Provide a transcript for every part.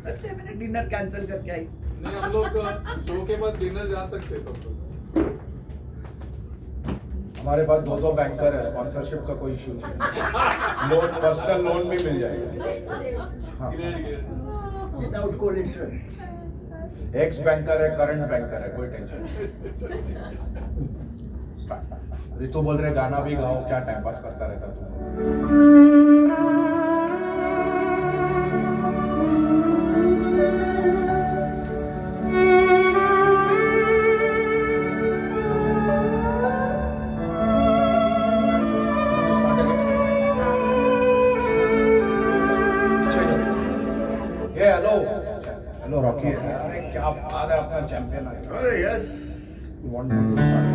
अच्छा मैंने dinner cancel करके आई। नहीं, हम लोग शो के बाद डिनर जा सकते हैं सब लोग। हमारे पास 2 बैंकर है, स्पॉन्सरशिप का कोई इशू नहीं है। लोन, पर्सनल लोन भी मिल जाएगा। हाँ, without cold interest. X banker है, करंट बैंकर है, कोई टेंशन नहीं। स्टार्ट। रितु बोल रहे गाना भी गाओ, क्या टाइम पास करता रहता तू। हेलो रॉकी, अरे क्या बात है, अपना चैंपियन है। अरे यस। Want to start?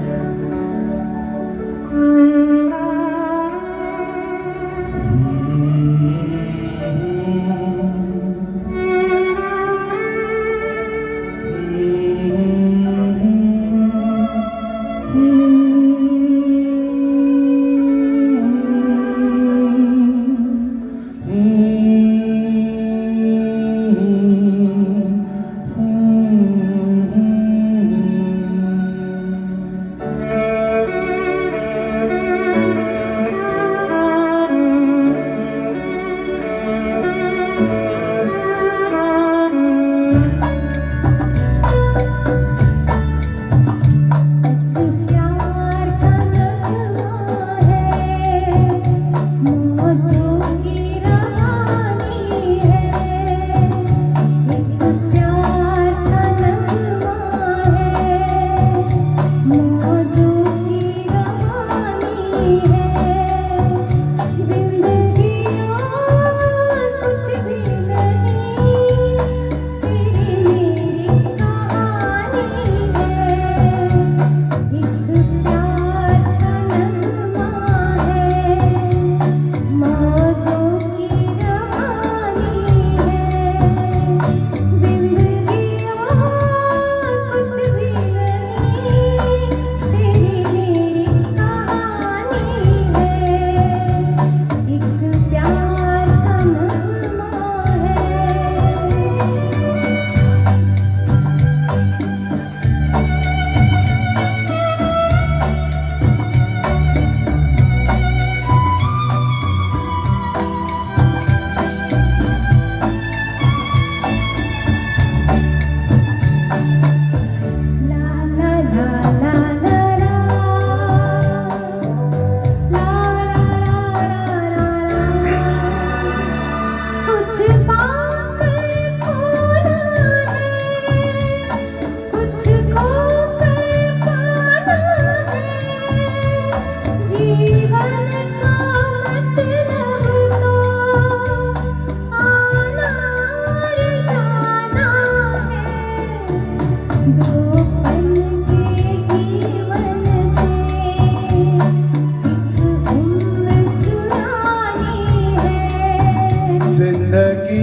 जिंदगी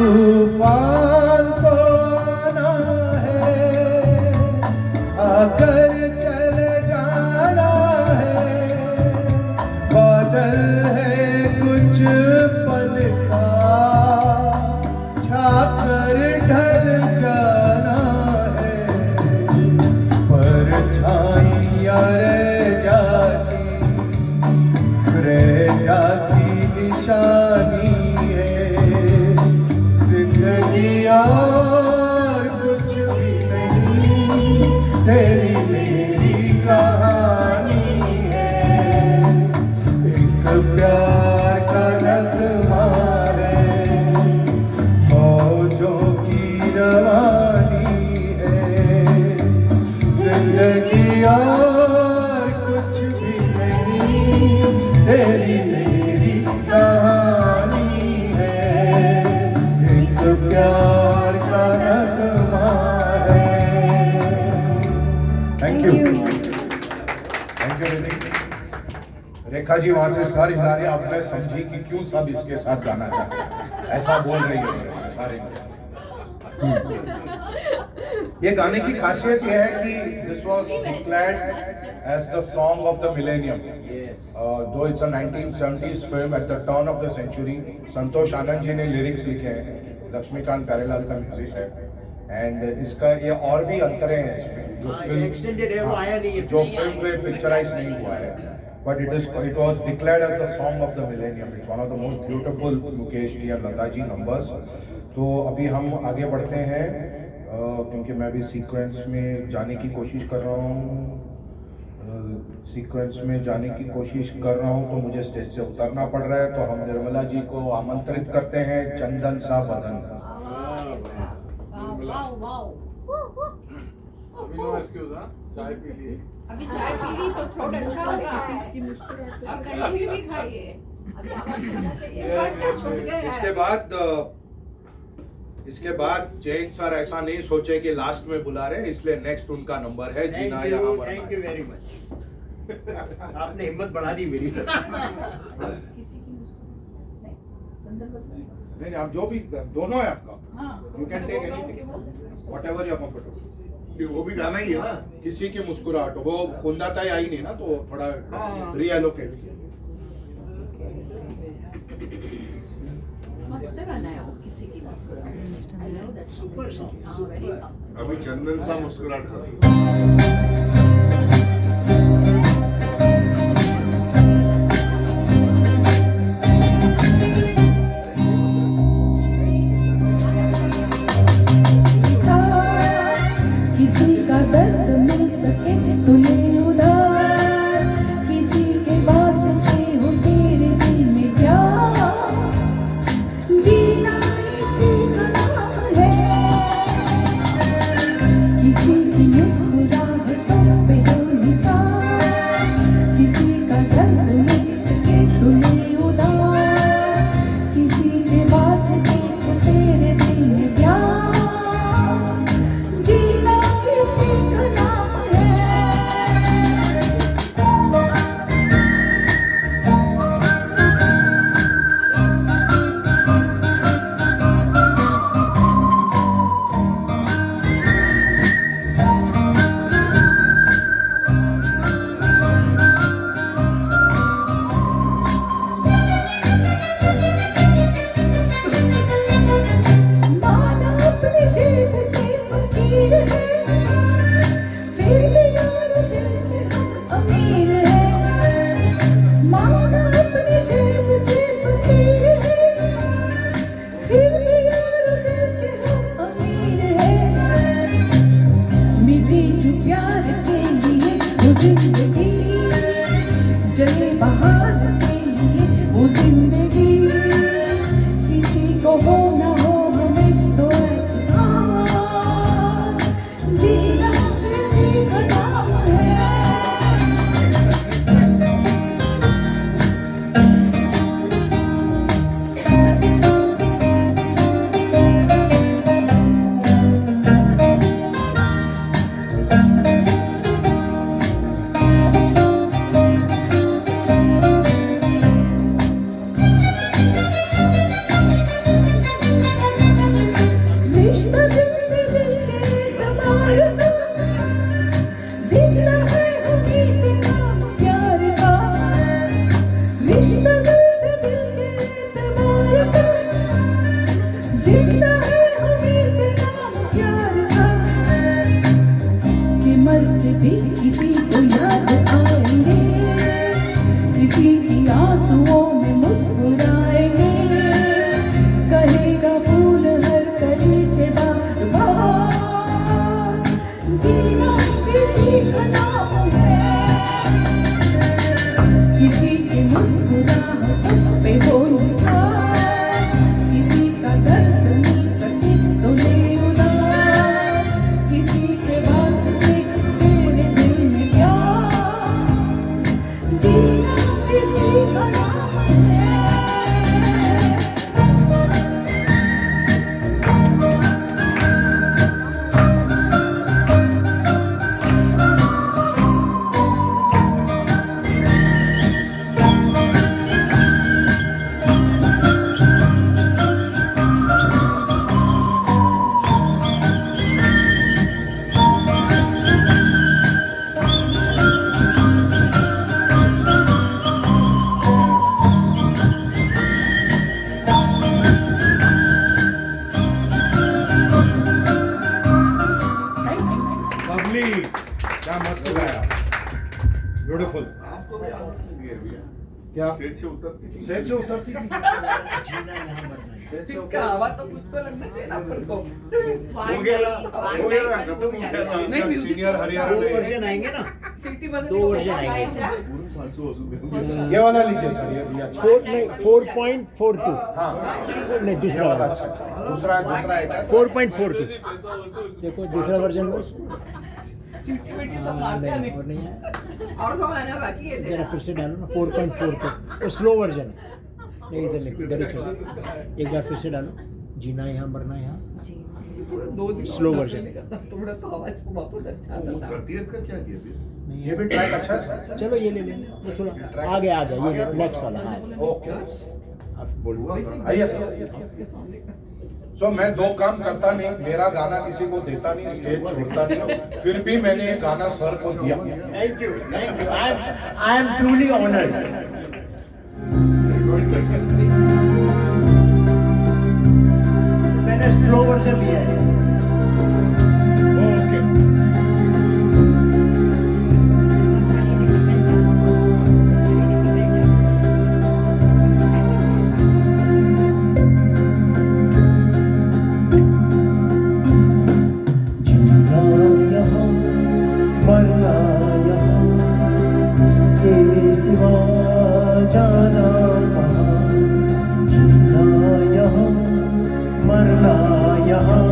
तूफान को आना है, आकर चले जाना है, बादल है कुछ पल का, छाकर ढल जाना है, परछाइयाँ रह जाती निशानी है, जिंदगी और कुछ भी नहीं, तेरी मेरी कहानी है, एक प्यार का नगमा है, मौजों की रवानी है, जिंदगी और कुछ भी नहीं, तेरी मेरी कहानी है, एक प्यार का नगमा है। थैंक यू दीदी। रेखा जी वहां से सर हिला रही, अब मैं समझी कि क्यों सब इसके साथ गाना चाहते हैं, ऐसा बोल रही है सारे। ये गाने की खासियत यह है कि this was declared as the song of the millennium, though it's a 1970s film at the turn of the century. Santosh Anand ji ने लिरिक्स लिखे हैं, लक्ष्मीकांत प्यारेलाल का म्यूजिक है, एंड इसका ये और भी अंतरे हैं इसमें जो फिल्म जो फिल्म में पिक्चराइज नहीं हुआ है, but it was declared as the song of the millennium. It's one of the most beautiful Mukesh ji और लता जी नंबर्स। तो अभी हम आगे बढ़ते हैं क्योंकि मैं भी सीक्वेंस में जाने की कोशिश कर रहा हूँ, तो मुझे स्टेज से उतरना पड़ रहा है। तो हम निर्मला जी को आमंत्रित करते हैं, चंदन सा बदन। चाय पी लिए, अभी चाय पी ली तो थोड़ा अच्छा होगा, अब कंटिन्यू भी खाइए, अभी आवाज करना चाहिए, कंटा छूट गया है। इसके बाद जैन सर ऐसा नहीं सोचे कि लास्ट में बुला रहे, इसलिए नेक्स्ट उनका नंबर है जीना यहाँ मरना। थैंक यू वेरी मच, आपने हिम्मत बढ़ा दी मेरी। नहीं आप जो भी दोनों है आपका, you can take anything whatever you are comfortable. वो भी गाना ही है ना, किसी की मुस्कुराहट, वो कुंदाताई आई नहीं ना, तो थोड़ा रीएलोकेट। मस्त गाना है वो, किसी की मुस्कुराहट। I love that. Super song. Very song. अभी चंदन सा मुस्कुराहट करो। किसी का दर्द मिल सके तुम्हें उधार, किसी के वास्ते हो तेरे दिल में प्यार, जीना इसी का नाम है, किसी की मुस्कुराहटों पे हो निसार, किसी का दर्द मिल सके तुम्हें उधार, किसी के वास्ते हो तेरे दिल में प्यार, जीना किसी का नाम है। माना अपनी जेब से फकीर है, फिर भी यार दिल में हम अमीर है। माना अपनी जेब से फकीर है, फिर भी यार दिल में हम अमीर है। मिली जो प्यार के लिए वो जिंदगी, जले बहार के लिए वो जिंदगी, किसी को हो ना हो हमें तो एतबार, जीना किसी का नाम है। भैया क्या स्टेज से उतरती थी स्टेज से उतरती थी जीना यहाँ मरना है। स्टेज से इसका उतरती आवाज तो कुछ तो लगना चाहिए ना अपन को। हो गया खत्म हो गया थी। नहीं, इसका music सीनियर तो- हरियाणा दो ने वर्जन आएंगे ना, सिटी बदलने दो को वर्जन बहुत आएंगे। टाइम है। पूर्ण 500 वसूल ये वाला लीजिए सर ये भी अच्छा 4.42 हाँ नहीं, ये दूसरा वाला वाला अच्छा दूसरा है क्या 4.42 पैसा वसूल देखो दूसरा वर्जन लो। सिटी बेटी सब मारते हैं नहीं, और नहीं है, और तो गाना बाकी है जरा फिर से डालो ना 4.42 वो स्लो वर्जन है। नहीं इधर नहीं, इधर ही चलो, एक बार फिर से डालो, जीना यहाँ मरना यहाँ। थोड़ा 2 दिन Slow और version। करने का, थोड़ा तो आवाज वापस अच्छा आता था। तरतीयत का क्या किया फिर नहीं ये है। भी ट्रैक अच्छा है सर चलो ये ले लेंगे, ये थोड़ा आगे आ जाए, ये नेक्स्ट वाला हाँ। ओके आप बोलो। आइए सर सो मैं दो काम करता नहीं, मेरा गाना किसी को देता नहीं, स्टेज छोड़ता नहीं, फिर भी मैंने ये गाना सर को दिया। Thank you, I am truly honoured. मैंने स्लो वर्जन लिया है। ओके जीना यहाँ मरना यहाँ इसके सिवा जाना कहाँ। जीना यहाँ मरना यहाँ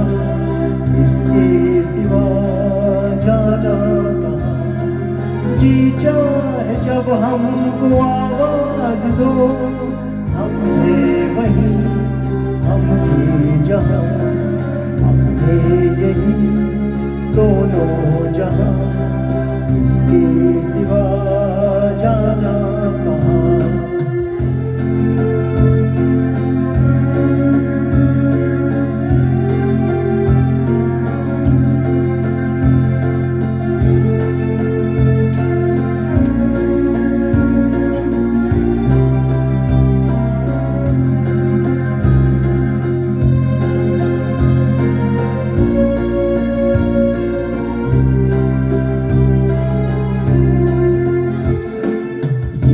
इसके सिवा जाना कहाँ। जी चाहे जब हमको आवाज दो, हम हैं वहीं हम थे जहाँ, अपने यही दोनों जहां इसके सिवा जाना कहाँ।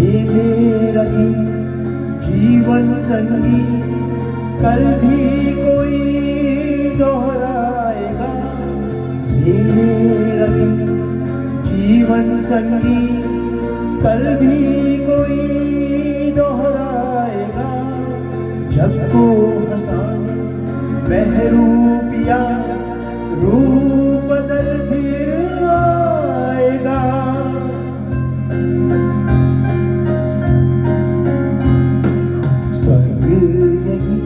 ये मेरा ही जीवन संगी कल भी कोई दोहराएगा। ये मेरा ही जीवन संगी कल भी कोई दोहराएगा। जब को हंसाने बहरूपिया रूप बदल फिर आएगा। स्वर्ग यही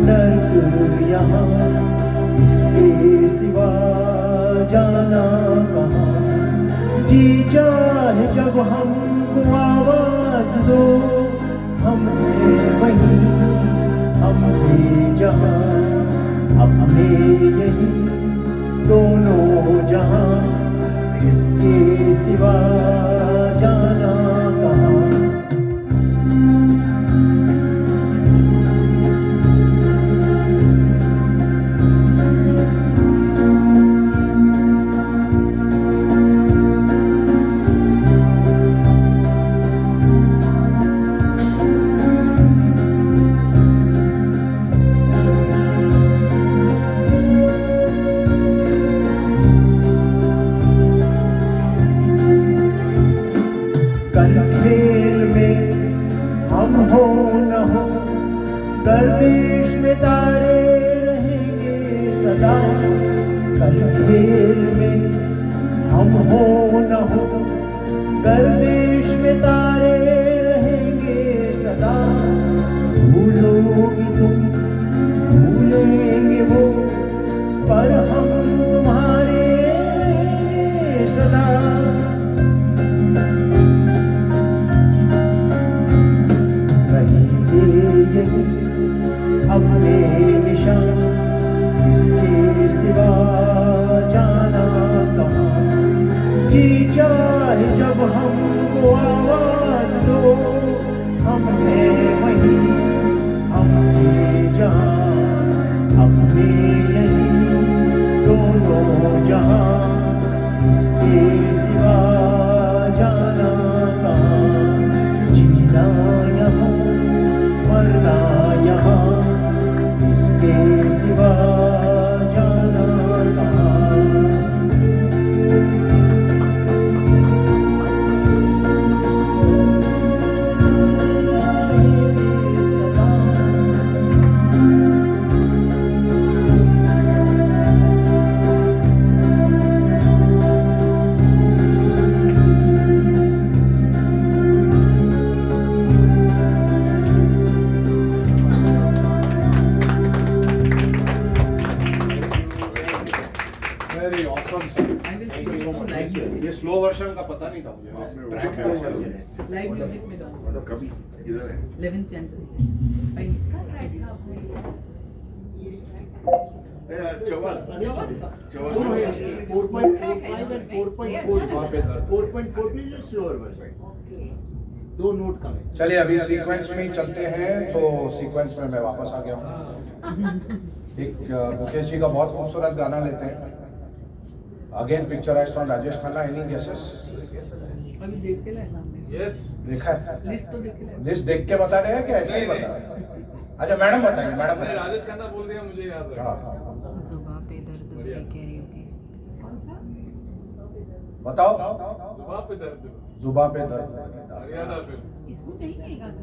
नर्क यहाँ इसके सिवा जाना कहाँ। जी चाहे जब हमको आवाज दो, हम हैं वहीं हम थे जहाँ, अपने यही दोनों जहाँ इसके सिवा जाना कहाँ। कल खेल में हम हो न हो, गर्दिश में तारे रहेंगे सदा। कल खेल में हम हो न हो, गर्दिश में तारे रहेंगे सदा। भूलोगी तुम भूलेंगे वो, पर हम तुम्हारे रहेंगे सदा। रहेंगे यही अपने निशान इसके सिवा जाना कहाँ। जी चाहे जब हमको आवाज दो, हम हैं वहीं हम थे जहाँ, अपने यही दोनों जहाँ इसके सिवा जाना कहाँ। करना यहाँ, इसके सिवा जाना कहाँ। Very awesome sir. I will Thank you so much. live music. ये स्लो वर्जन का पता नहीं था मुझे। Track है वर्जन। लाइव म्यूजिक में डालो कभी इधर है 11th जनवरी इसका ट्रैक था अपने चौवन दोनों है, 4.45 and 4.4 वहाँ पे दर्द। 4.4 भी स्लोअर वर्जन, दो नोट कम है। चलिए अभी सीक्वेंस में ही चलते हैं, तो सीक्वेंस में मैं वापस आ गया हूँ। एक मुकेश जी का बहुत खूबसूरत गाना लेते हैं, again picturised from Rajesh Khanna. Any guesses? अभी देख के लाया हमने यस देखा है? लिस्ट तो देख के लाया लिस्ट देख के बता रहे हैं कि ऐसे ही नहीं, बता रहे हैं? अच्छा मैडम बताएंगे, मैडम मैंने राजेश खन्ना बोल दिया, मुझे याद रहा। हाँ जुबां पे दर्द बढ़िया। भरी कैरियोके। कौन सा बताओ। जुबान पे दर्द जुबां पे दर्द। याद आ फिर इसमें नहीं है गाना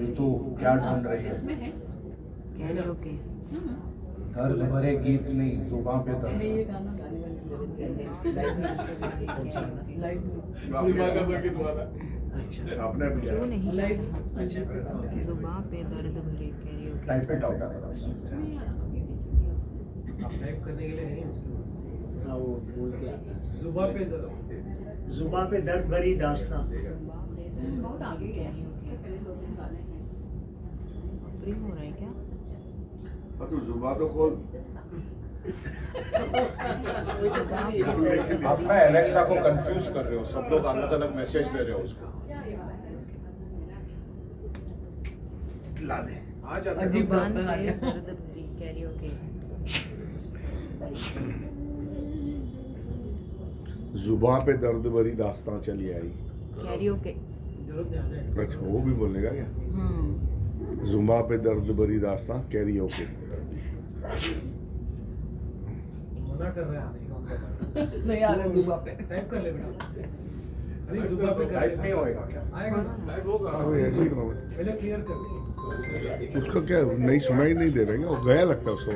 ऋतु क्या ढूंढ रही है? इसमें है कैरियोके। दर्द भरे गीत नहीं, जुबां पे मैंने दर्द। ये गाना गाने वाली 11th जनवरी लाइव म्यूजिक सीमा का संगीत वाला। आपने भी क्यों नहीं? लाइव म्यूजिक के साथ जुबां पे दर्द भरी कैरियोके। Type it out. हाँ वो बोल के जुबां पे दर्द भरी दास्तां। जुबां पे दर्द बहुत आगे गया है, कैरियोके। उसके पहले 2-3 गाने हैं। फ्री हो रहा है क्या? हाँ, तो जुबान तो खोल। आप ना एलेक्सा को कंफ्यूज कर रहे हो, सब लोग अलग अलग मैसेज दे रहे हो उसको। ला दे। आ जाते हैं। अजीब जुबां बात पे है। दर्द भरी कैरियोके। जुबां पे दर्द भरी दास्तां चली आई। कैरियोके। अच्छा वो भी बोलने का क्या? जुबां पे दर्द भरी दास्तां कैरियोके। नहीं आ रहा जुबां पे टाइप नहीं होएगा क्या? लाइव होगा। हाँ भाई ऐसे ही करो। उसका क्या नहीं सुनाई नहीं दे रहा है क्या? वो गया लगता है उसको।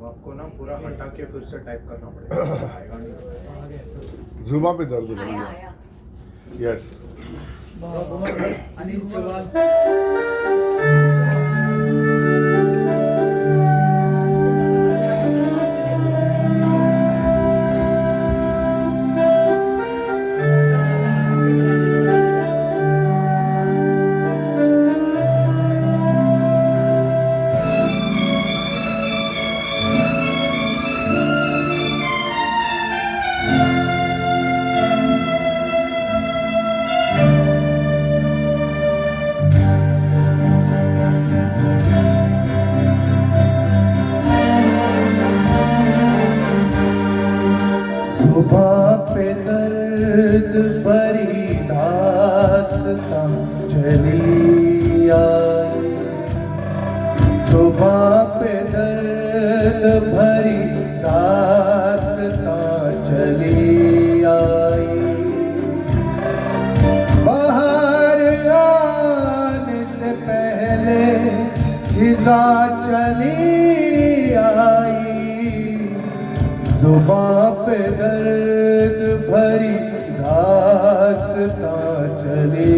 आपको ना पूरा हटा के फिर से टाइप करना पड़ेगा। आएगा नहीं। जुबां पे दर्द भरी। आया आया यस। अनिल चौहान जुबां पे दर्द भरी दास्तां चली आई। जुबां पे दर्द भरी दास्तां चली आई। बाहर आने से पहले खिजा चली आई। जुबां पे दर्द भरी दास्तां चली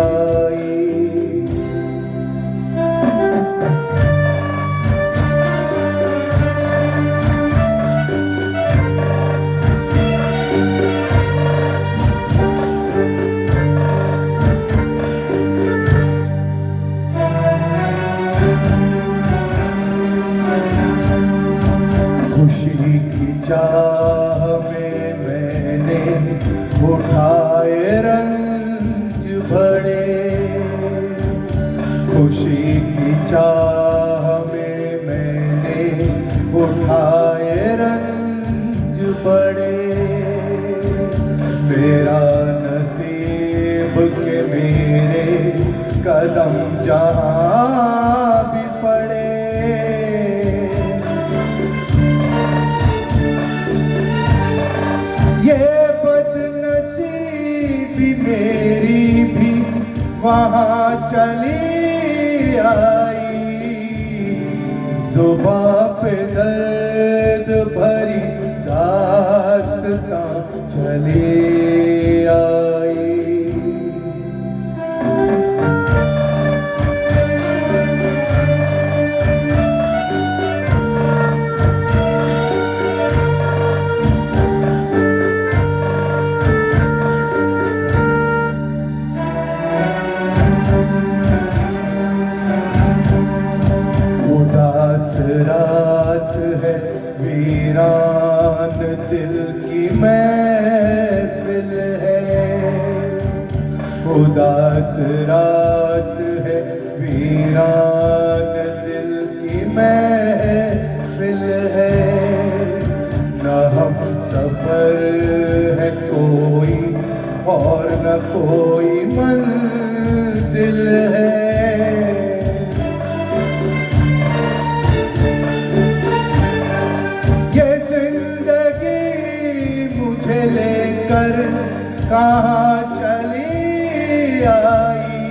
आई। खुशी की चाह में मैंने उठाए रंज बड़े। खुशी की चाह में मैंने उठाए वहाँ चली आई, जुबां पे दर्द भरी दास्तां चली आई। उदास रात है, वीरान दिल की महफिल है। उदास रात है, वीरान दिल की महफिल है। न हम सफर है कोई और न कोई मंजिल है। लेकर कहाँ चली आई,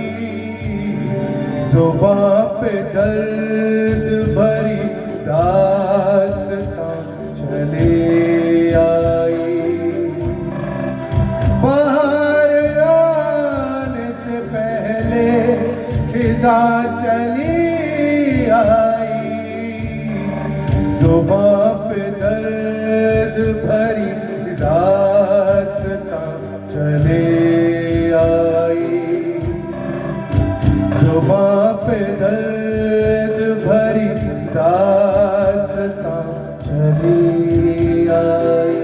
सुबह पे दर्द भरी दास्तां चली आई। बाहर आने से पहले खिजा चली आई, सुबह पे दर्द भरी दास्तां चली आई। जुबां पे दर्द भरी दास्तां चली आई।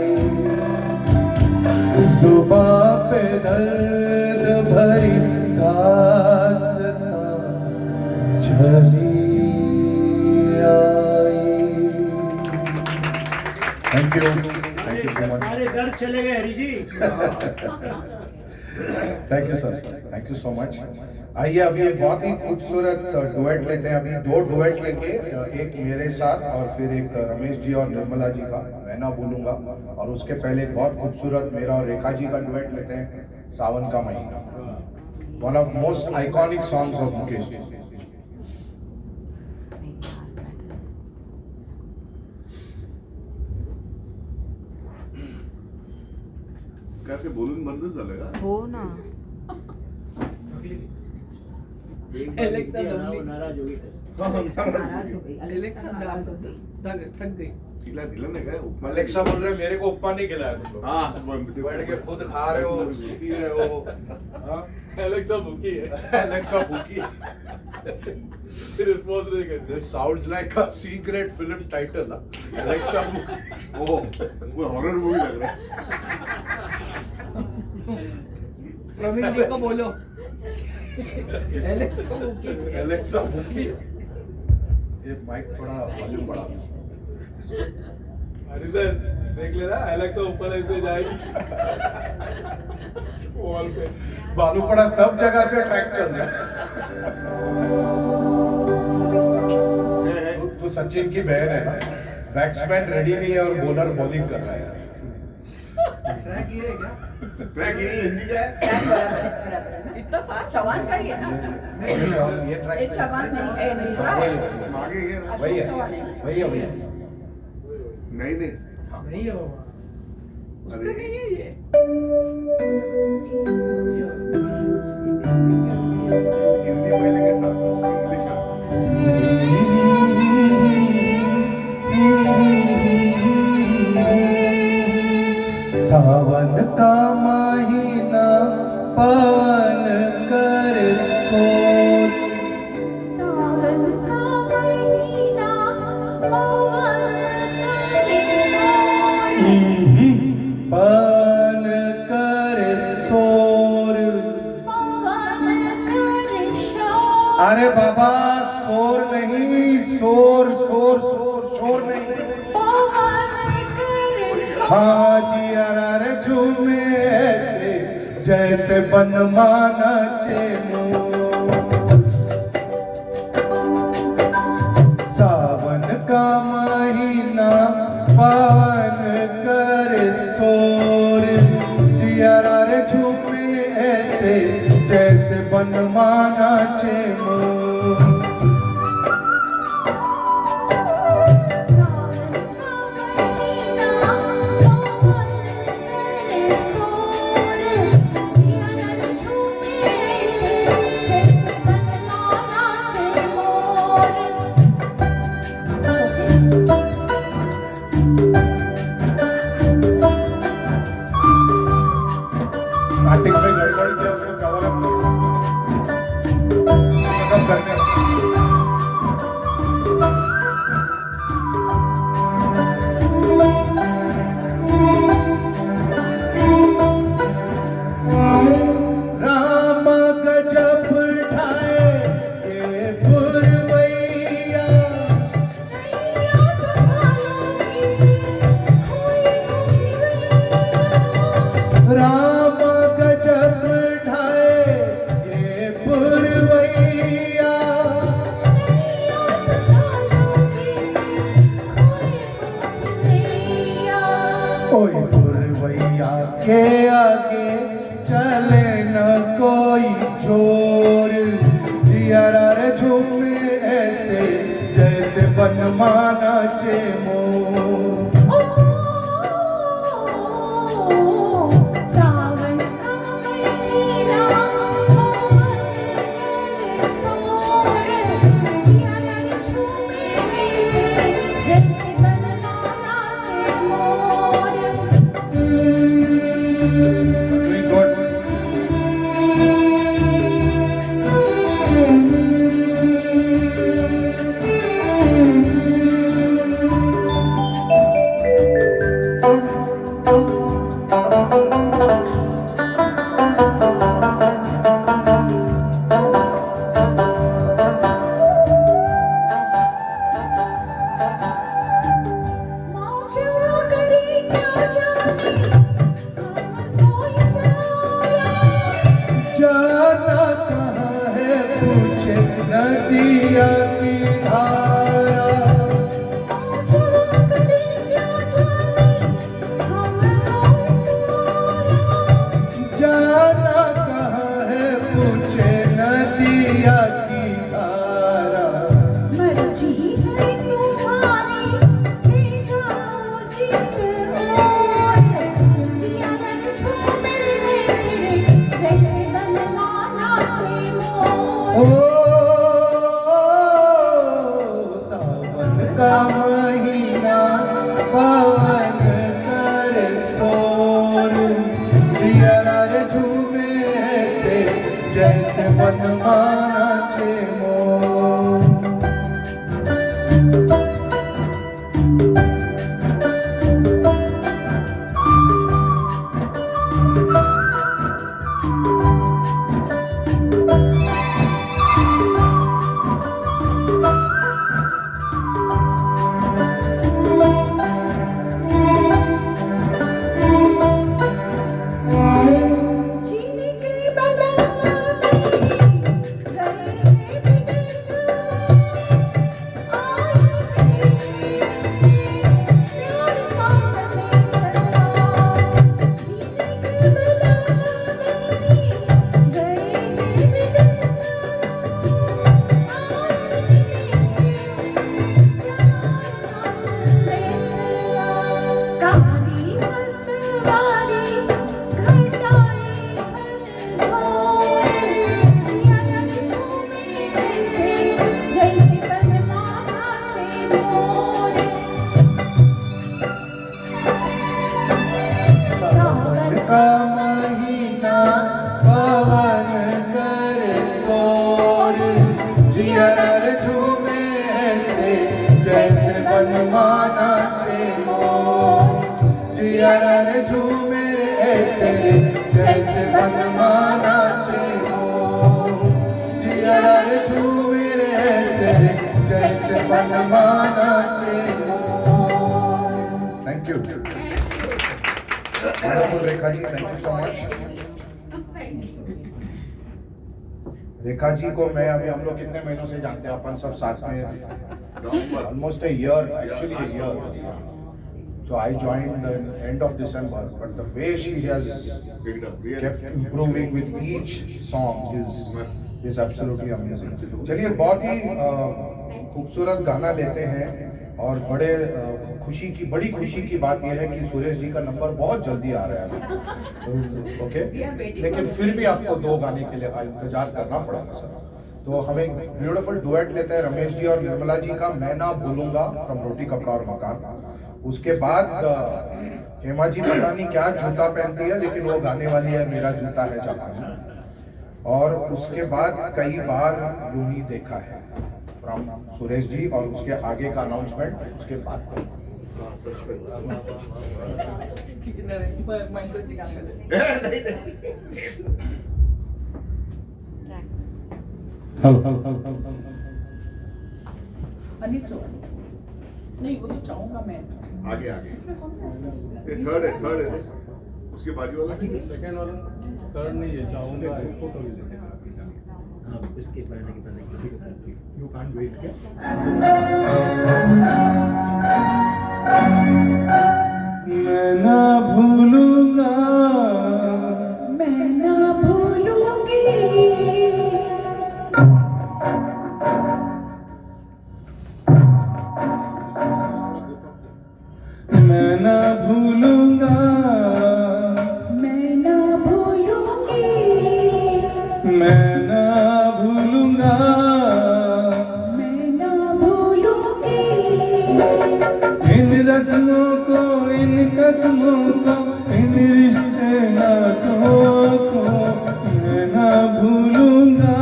जुबां पे दर्द भरी दास्तां चली आई। Thank you. सारे दर्द चले गए Hari ji. Thank you sir, thank you so much. आइए अभी एक बहुत ही खूबसूरत डुएट लेते हैं। अभी 2 डुएट लेंगे, एक मेरे साथ और फिर एक रमेश जी और निर्मला जी का, मैं ना बोलूंगा। और उसके पहले एक बहुत खूबसूरत मेरा और रेखा जी का डुएट लेते हैं, सावन का महीना, one of most iconic songs of Mukesh ji. काय ते बोलून बंद झालं का? हो ना. एलेक्सा दमली. नाराज हो गई. नाराज हो गई. एलेक्सा नाराज हो गई. थक गई. तिला दिलं नाही काय उपमा? अलेक्सा बोल रहे मेरे को उपमा नहीं खिलाया तुम लोग। हाँ बैठ के खुद खा रहे हो, पी रहे हो। हाँ? एलेक्सा भूखी है। अलेक्सा भूखी। रिस्पॉन्स नहीं करती। This sounds like a secret film title. Alexa भूखी। ओ वो हॉरर मूवी लग रहा है. प्रवीण जी को बोलो. एलेक्सा भूखी. एलेक्सा भूखी। ये माइक थोड़ा वॉल्यूम बढ़ा दो। अरे सर देख लेना, एलेक्सा ऊपर ऐसे जाएगी वॉल पे। बालू पड़ा सब जगह से ट्रैक चल रहा है। तो सचिन की बहन है ना, बैट्समैन रेडी नहीं है और बॉलर बॉलिंग कर रहा है। ट्रैक ये है क्या? ट्रैक ये हिंदी का है? बराबर. इतना फास्ट चव्हाण का ही है ना? ये ट्रैक ये चव्हाण नहीं, दूसरा है. आगे ये ना. वही है, वही है, वही है। नहीं नहीं नहीं है बाबा. उसका नहीं है ये. हिंदी पहले के साथ इंग्लिश आता सावन का महीना पवन कर सोर, सावन का महीना पवन करे शोर, पवन कर सोर। पवन करे शोर, अरे बाबा शोर नहीं, शोर शोर शोर शोर नहीं। पवन करे शोर, हाँ जी अरे झूमे ऐसे जैसे बनमाना चेमो। सावन का महीना पवन कर सोर, जिया रे झूमे ऐसे जैसे बनमाना चे मोर। स्टार्टिंग में गड़बड़ किया उसको कवर अप खत्म करने राम गजब ढाए ये पुरवैया, राम गजब ढाए ये पुरवैया, ओए पुरवैया के आगे चले न कोई जोर, जियारा रे झूमे ऐसे जैसे बनमाना चे मोर। Doing good. जाना कहाँ है पूछे नदिया की धारा, जाना कहाँ है पूछे नदिया की धारा, ओ सावन का महीना पवन कर शोर, जियारा रे झूमे ऐसे जैसे बनमाना चे मोर। का महीना पवन कर शोर, जियारा रे झूमे ऐसे जैसे बनमाना चे मोर, जियारा रे झूमे ऐसे जैसे बनमाना चे मोर, जियारा रे झूमे ऐसे जैसे बनमाना चे मोर। Thank you Rekha ji, thank you so much. Rekha ji को मैं अभी हम लोग कितने महीनों से जानते हैं, अपन सब साथ में almost a year, actually year. So I joined the end of December, but the way she has Picked up, really. kept improving with each song is absolutely amazing. चलिए बहुत ही खूबसूरत गाना लेते हैं और बड़ी खुशी की बात यह है कि सुरेश जी का नंबर बहुत जल्दी आ रहा है ओके, लेकिन फिर भी आपको 2 गाने के लिए इंतजार करना पड़ेगा सर। तो हम एक ब्यूटीफुल डुएट लेते हैं रमेश जी और निर्मला जी का, मैं ना भूलूंगा फ्रॉम रोटी कपड़ा और मकान। उसके बाद हेमा जी पता नहीं क्या जूता पहनती है, लेकिन वो गाने वाली है मेरा जूता है जापानी। और उसके बाद कई बार यूं ही देखा है फ्रॉम सुरेश जी, और उसके आगे का अनाउंसमेंट उसके बाद। नहीं वो तो चाहूंगा मैं। आगे ये थर्ड है उसके बाजू वाला सेकंड वाला थर्ड नहीं है, चाहूंगा फोटो हाँ इसके पहले यू कांट वेट क्या मैं ना भूलूंगा, मैं ना भूलूंगी, मैं ना भूलूंगा, मैं ना भूलूंगी, मैं ना भूलूंगा, मैं ना भूलूंगी, इन रस्मों को, इन कसमों को, इन रिश्ते नातों को मैं ना भूलूंगा,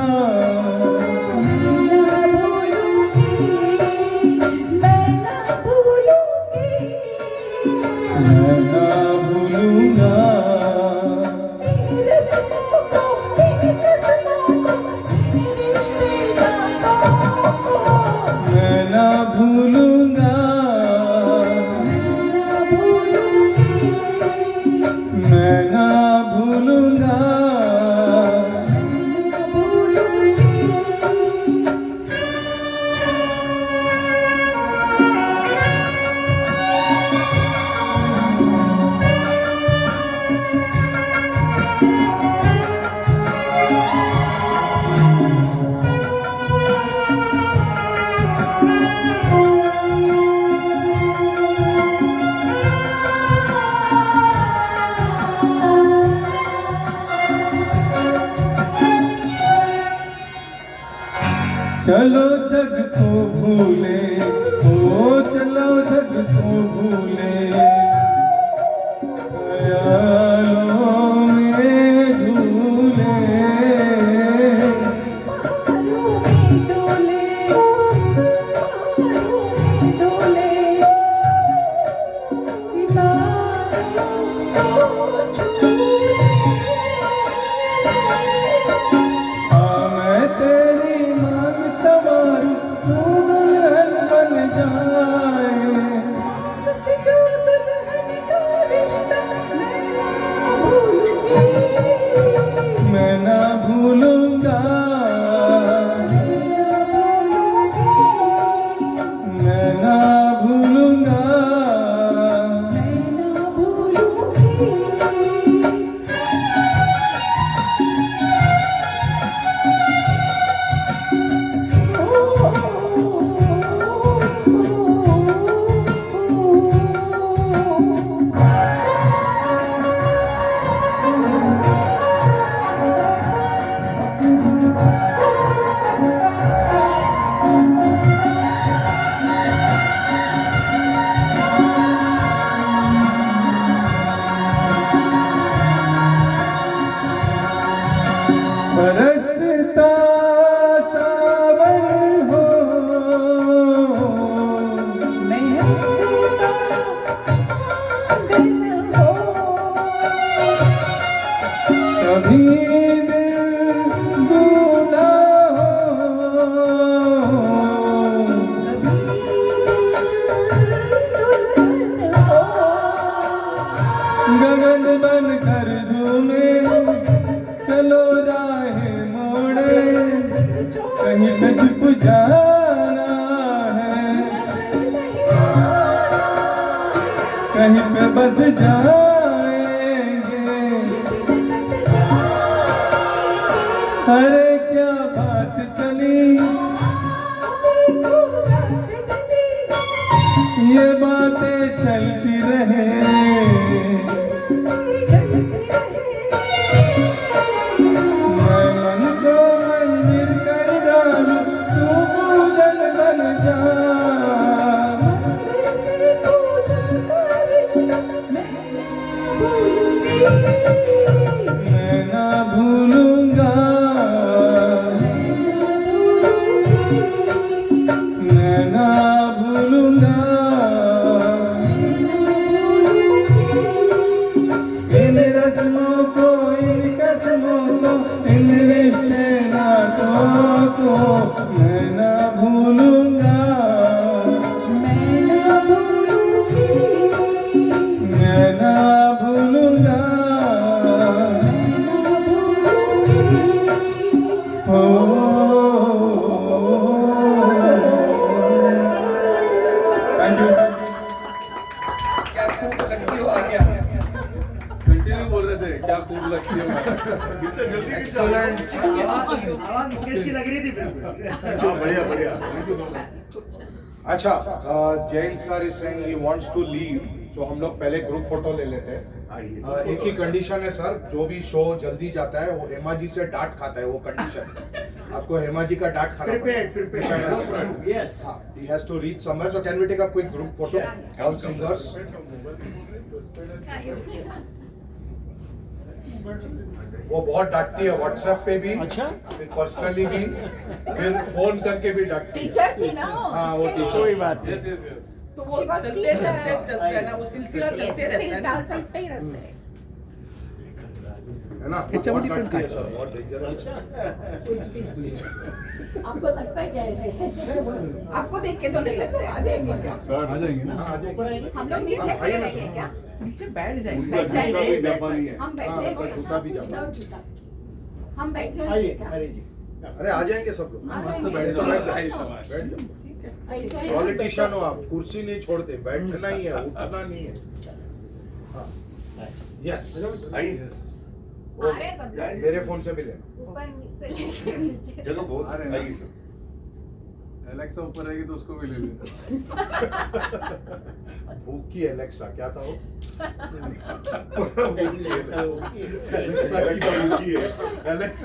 मैं ना भूलूंगी, मैं ना भूलूंगी, मैं ना भूलूंगा, इन रस्मों को, इन कसमों को, इन रिश्ते नातों को मैं ना भूलूंगा, मैं ना भूलूंगा। चलो जग को भूले, ओ चलो जग को भूले, ख्यालों में झूले, पहाड़ों में डोले, पहाड़ों में डोले, सितारों को छूले। हाँ मैं तेरी मांग सवारूं, तू दुल्हन बन जाए, से जो दुल्हन का रिश्ता मैं ना भूलूंगी, मैं ना भूलूंगा, मैं ना भूलूंगी, बरसता सावन हो, महकता आंगन हो, कभी दिल दूल्हा हो, दुल्हन हो, गगन बन कर झूमे, चलो राहें मोड़े, कहीं पे छुप जाना है, कहीं पे बस जाएंगे। अरे क्या बात चली, ये बातें चलती रहे। मैं मन को मंदिर कर डालूं, तू पूजन बन जा। मैं ना भूलूंगा, मैं ना भूलूंगा। इन रस्मों को, इन कसमों को, इन रिश्ते नातों को मैं ना भूलूंगा, मैं ना भूलूंगी, मैं ना भूलूंगा, मैं ना भूलूंगी। Thank you. क्या खूब लगती हो क्या? कंटिन्यू बोल रहे थे क्या खूब लगती हो। Excellent. आवाज मुकेश की लग रही थी बिल्कुल। हाँ बढ़िया बढ़िया। अच्छा, Jain sir is saying he wants to leave, so हम लोग पहले ग्रुप फोटो ले लेते हैं। एक ही कंडीशन है सर, जो भी शो जल्दी जाता है वो हेमा जी से डांट खाता है, वो कंडीशन। आपको हेमा जी का डांट खाना Prepared. Yes. He has to reach somewhere, so can we take a quick group photo? All singers. वो बहुत डांटती है व्हाट्सएप पे भी, अच्छा? फिर पर्सनली भी, फिर फोन करके भी डांटती है। टीचर थी ना हाँ वो इसके लिए। टीचर। कोई बात नहीं। Yes yes yes. तो वो बस चलते teacher चलते है। चलते है ना, वो सिलसिला चलते रहता है ना। चलते ही रहते हैं। है ना? अच्छा, वो बहुत depend डांटती है करता सर, बहुत डेंजरस। आपको लगता है क्या ऐसे? आपको देख के तो नहीं लगता है। आ जाएंगे क्या? आ जाएंगे ना। हाँ, आ जाएगी। हम लोग नीचे हाँ, आइए खड़े ना। रहेंगे क्या? नीचे बैठ जाएंगे। बैठ जाएंगे। जापानी है। हम बैठ हाँ, जाएंगे। उनका जूता भी जापानी। विदाउट जूता। हम बैठ जाएंगे आइए क्या? अरे जी। अरे आ जाएंगे सब लोग। मस्त बैठ जाओ। भाई शाबाश। बैठ जाओ। ऐसे ही पॉलिटिशियन हो आप, कुर्सी नहीं छोड़ते, बैठना ही है, उठना नहीं है। यस, आइए। यस। आ रहे हैं सब लोग। मेरे फोन से भी लेना। ऊपर से लेके नीचे। चलो बहुत आ रहे हैं। आइए सर। एलेक्सा ऊपर रहेगी तो उसको भी ले लेना। भूखी एलेक्सा, क्या था वो? एलेक्सा की है। एलेक्सा